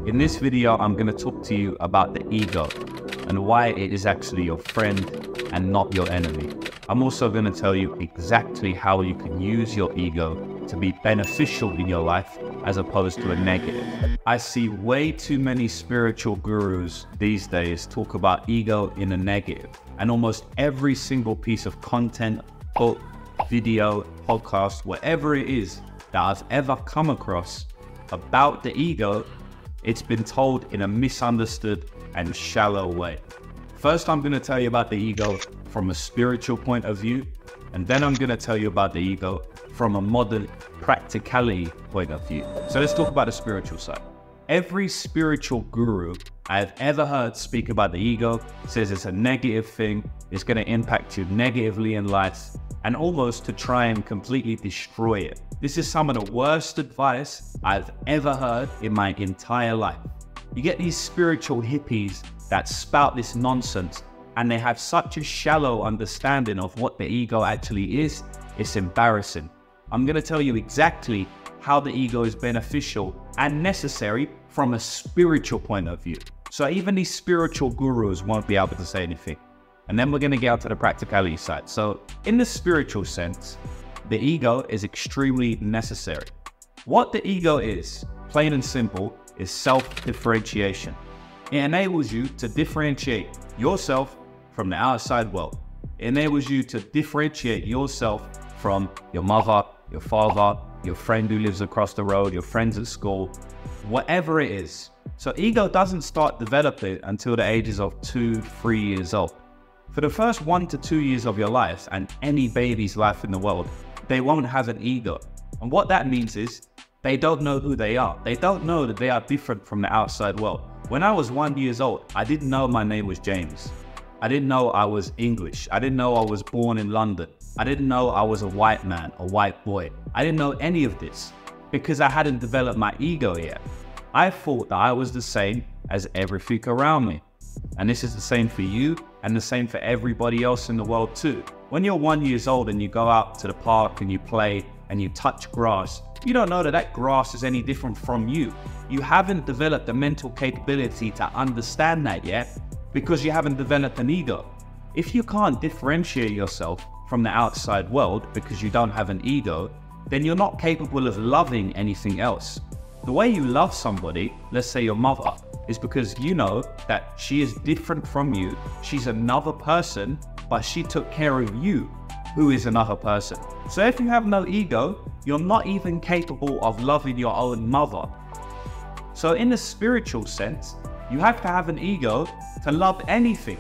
In this video, I'm going to talk to you about the ego and why it is actually your friend and not your enemy. I'm also going to tell you exactly how you can use your ego to be beneficial in your life as opposed to a negative. I see way too many spiritual gurus these days talk about ego in a negative, and almost every single piece of content, book, video, podcast, whatever it is that I've ever come across about the ego, it's been told in a misunderstood and shallow way. First, I'm going to tell you about the ego from a spiritual point of view, and then I'm going to tell you about the ego from a modern practicality point of view. So let's talk about the spiritual side. Every spiritual guru I've ever heard speak about the ego says it's a negative thing, it's going to impact you negatively in life, and almost to try and completely destroy it. This is some of the worst advice I've ever heard in my entire life. You get these spiritual hippies that spout this nonsense, and they have such a shallow understanding of what the ego actually is. It's embarrassing. I'm going to tell you exactly how the ego is beneficial and necessary from a spiritual point of view. So even these spiritual gurus won't be able to say anything. And then we're going to get out to the practicality side. So in the spiritual sense, the ego is extremely necessary. What the ego is, plain and simple, is self-differentiation. It enables you to differentiate yourself from the outside world. It enables you to differentiate yourself from your mother, your father, your friend who lives across the road, your friends at school, whatever it is. So ego doesn't start developing until the ages of 2-3 years old. For the first 1 to 2 years of your life and any baby's life in the world, they won't have an ego. And what that means is they don't know who they are. They don't know that they are different from the outside world. When I was 1 year old, I didn't know my name was James. I didn't know I was English. I didn't know I was born in London. I didn't know I was a white man, a white boy. I didn't know any of this because I hadn't developed my ego yet. I thought that I was the same as everything around me. And this is the same for you and the same for everybody else in the world too. When you're 1 year old and you go out to the park and you play and you touch grass, you don't know that that grass is any different from you. You haven't developed the mental capability to understand that yet because you haven't developed an ego. If you can't differentiate yourself from the outside world because you don't have an ego, then you're not capable of loving anything else. The way you love somebody, let's say your mother, is because you know that she is different from you. She's another person, but she took care of you, who is another person. So if you have no ego, you're not even capable of loving your own mother. So in the spiritual sense, you have to have an ego to love anything.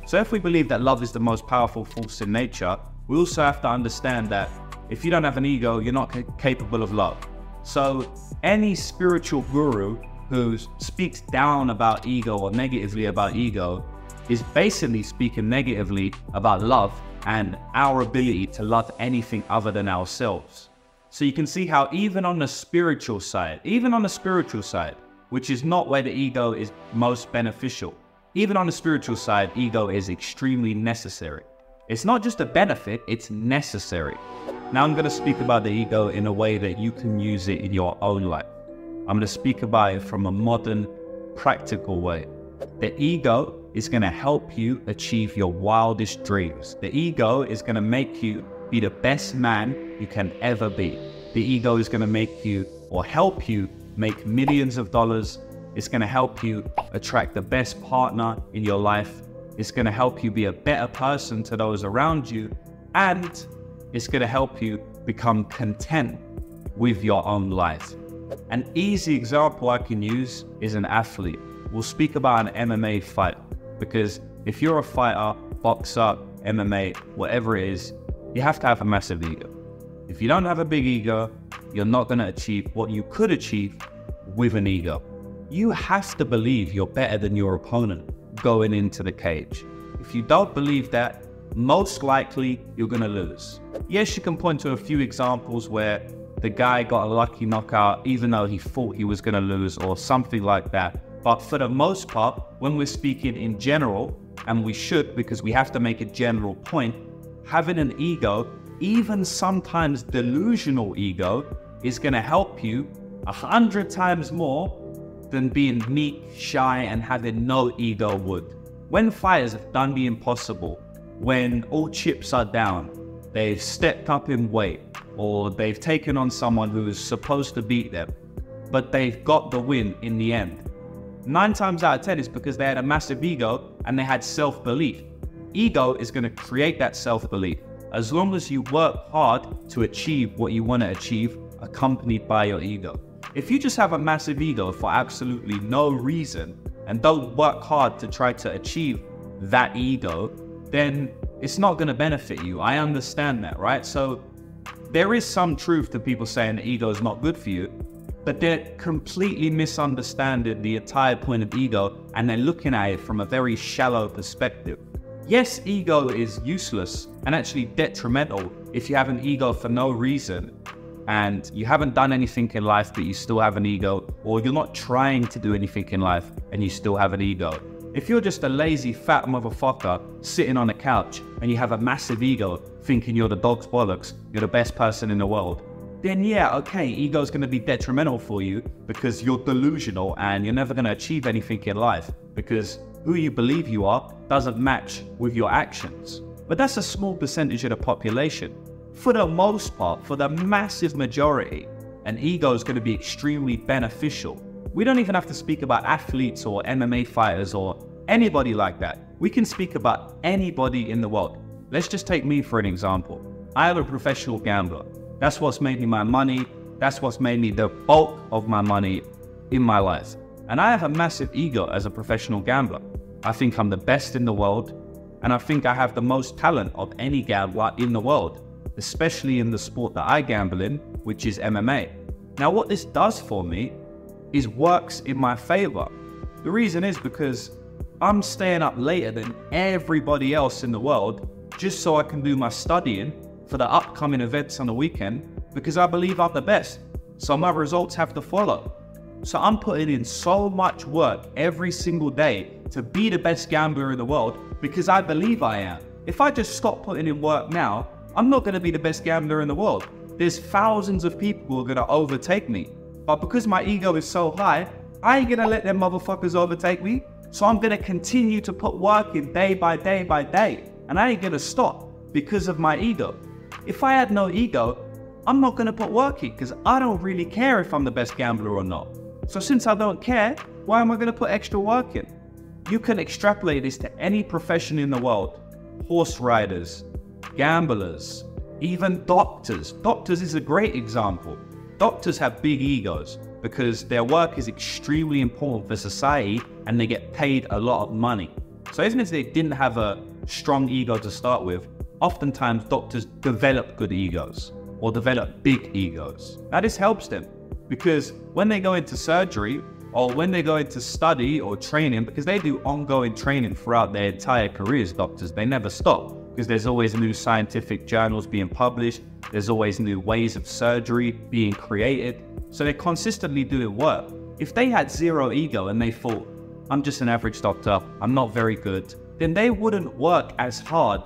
So if we believe that love is the most powerful force in nature, we also have to understand that if you don't have an ego, you're not capable of love. So any spiritual guru who speaks down about ego or negatively about ego is basically speaking negatively about love and our ability to love anything other than ourselves. So you can see how even on the spiritual side, which is not where the ego is most beneficial, even on the spiritual side, ego is extremely necessary. It's not just a benefit, it's necessary. Now I'm going to speak about the ego in a way that you can use it in your own life. I'm going to speak about it from a modern, practical way. The ego is going to help you achieve your wildest dreams. The ego is going to make you be the best man you can ever be. The ego is going to make you or help you make millions of dollars. It's going to help you attract the best partner in your life. It's going to help you be a better person to those around you. And it's going to help you become content with your own life. An easy example I can use is an athlete. We'll speak about an MMA fight, because if you're a fighter, boxer, MMA, whatever it is, you have to have a massive ego. If you don't have a big ego, you're not going to achieve what you could achieve with an ego. You have to believe you're better than your opponent going into the cage. If you don't believe that, most likely you're going to lose. Yes, you can point to a few examples where the guy got a lucky knockout even though he thought he was going to lose or something like that. But for the most part, when we're speaking in general, and we should because we have to make a general point, having an ego, even sometimes delusional ego, is going to help you 100 times more than being meek, shy, and having no ego would. When fighters have done the impossible, when all chips are down, they've stepped up in weight, or they've taken on someone who is supposed to beat them, but they've got the win in the end. 9 times out of 10 is because they had a massive ego and they had self-belief. Ego is going to create that self-belief. As long as you work hard to achieve what you want to achieve, accompanied by your ego. If you just have a massive ego for absolutely no reason and don't work hard to try to achieve that ego, then it's not going to benefit you. I understand that, right? So there is some truth to people saying that ego is not good for you, but they're completely misunderstanding the entire point of ego, and they're looking at it from a very shallow perspective. Yes, ego is useless and actually detrimental if you have an ego for no reason and you haven't done anything in life but you still have an ego, or you're not trying to do anything in life and you still have an ego. If you're just a lazy fat motherfucker sitting on a couch and you have a massive ego thinking you're the dog's bollocks, you're the best person in the world, then yeah, okay, ego's going to be detrimental for you because you're delusional and you're never going to achieve anything in life because who you believe you are doesn't match with your actions. But that's a small percentage of the population. For the most part, for the massive majority, an ego is going to be extremely beneficial. We don't even have to speak about athletes or MMA fighters or anybody like that. We can speak about anybody in the world. Let's just take me for an example. I am a professional gambler. That's what's made me my money. That's what's made me the bulk of my money in my life. And I have a massive ego as a professional gambler. I think I'm the best in the world, and I think I have the most talent of any gambler in the world, especially in the sport that I gamble in, which is MMA. Now, what this does for me is works in my favor. The reason is because I'm staying up later than everybody else in the world just so I can do my studying for the upcoming events on the weekend because I believe I'm the best. So my results have to follow. So I'm putting in so much work every single day to be the best gambler in the world because I believe I am. If I just stop putting in work now, I'm not going to be the best gambler in the world. There's thousands of people who are going to overtake me. But because my ego is so high, I ain't going to let them motherfuckers overtake me. So I'm going to continue to put work in day by day by day. And I ain't going to stop because of my ego. If I had no ego, I'm not going to put work in because I don't really care if I'm the best gambler or not. So since I don't care, why am I going to put extra work in? You can extrapolate this to any profession in the world. Horse riders, gamblers, even doctors. Doctors is a great example. Doctors have big egos because their work is extremely important for society and they get paid a lot of money. So even if they didn't have a strong ego to start with, oftentimes doctors develop good egos or develop big egos. Now this helps them because when they go into surgery or when they go into study or training, because they do ongoing training throughout their entire careers, doctors, they never stop because there's always new scientific journals being published. There's always new ways of surgery being created. So they're consistently doing work. If they had zero ego and they thought, I'm just an average doctor, I'm not very good, then they wouldn't work as hard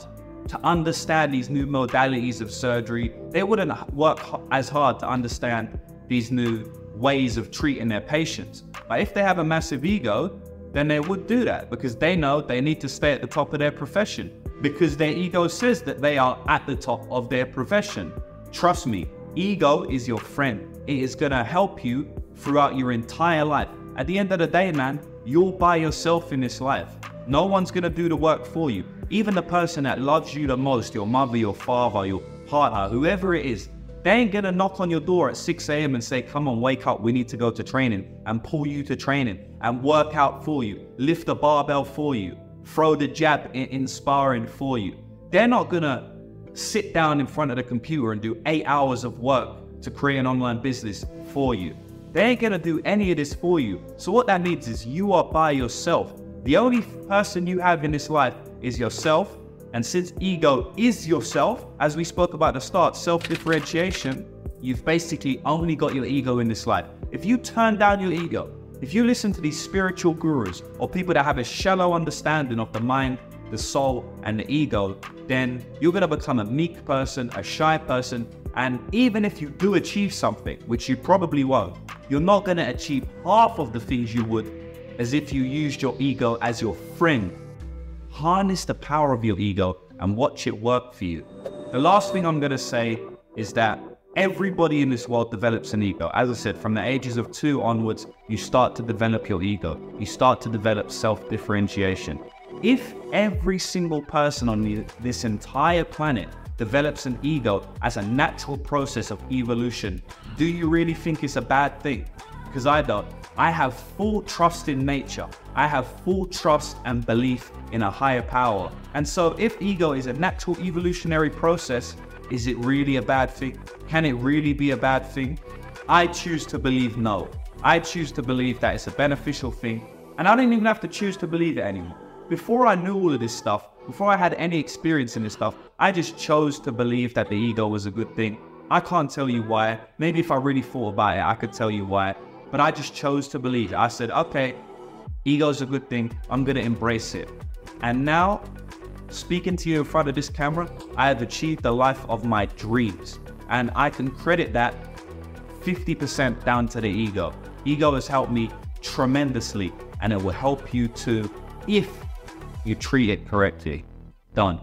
to understand these new modalities of surgery. They wouldn't work as hard to understand these new ways of treating their patients. But if they have a massive ego, then they would do that because they know they need to stay at the top of their profession because their ego says that they are at the top of their profession. Trust me, ego is your friend. It is gonna help you throughout your entire life. At the end of the day, man, you're by yourself in this life. No one's gonna do the work for you. Even the person that loves you the most, your mother, your father, your partner, whoever it is, they ain't gonna knock on your door at 6 a.m. and say, come on, wake up, we need to go to training, and pull you to training and work out for you, lift the barbell for you, throw the jab in sparring for you. They're not gonna sit down in front of the computer and do 8 hours of work to create an online business for you. They ain't gonna do any of this for you. So what that means is you are by yourself. The only person you have in this life is yourself. And since ego is yourself, as we spoke about at the start, self-differentiation, you've basically only got your ego in this life. If you turn down your ego, if you listen to these spiritual gurus or people that have a shallow understanding of the mind, the soul, and the ego, then you're gonna become a meek person, a shy person, And even if you do achieve something, which you probably won't, you're not going to achieve half of the things you would as if you used your ego as your friend. Harness the power of your ego and watch it work for you. The last thing I'm going to say is that everybody in this world develops an ego. As I said, from the ages of 2 onwards, you start to develop your ego. You start to develop self-differentiation. If every single person on this entire planet develops an ego as a natural process of evolution, do you really think it's a bad thing? Because I don't. I have full trust in nature. I have full trust and belief in a higher power. And so if ego is a natural evolutionary process, is it really a bad thing? Can it really be a bad thing? I choose to believe no. I choose to believe that it's a beneficial thing. And I don't even have to choose to believe it anymore. Before I knew all of this stuff, before I had any experience in this stuff, I just chose to believe that the ego was a good thing. I can't tell you why. Maybe if I really thought about it, I could tell you why. But I just chose to believe it. I said, okay, ego's a good thing. I'm going to embrace it. And now, speaking to you in front of this camera, I have achieved the life of my dreams. And I can credit that 50% down to the ego. Ego has helped me tremendously, and it will help you too if you treat it correctly. Done.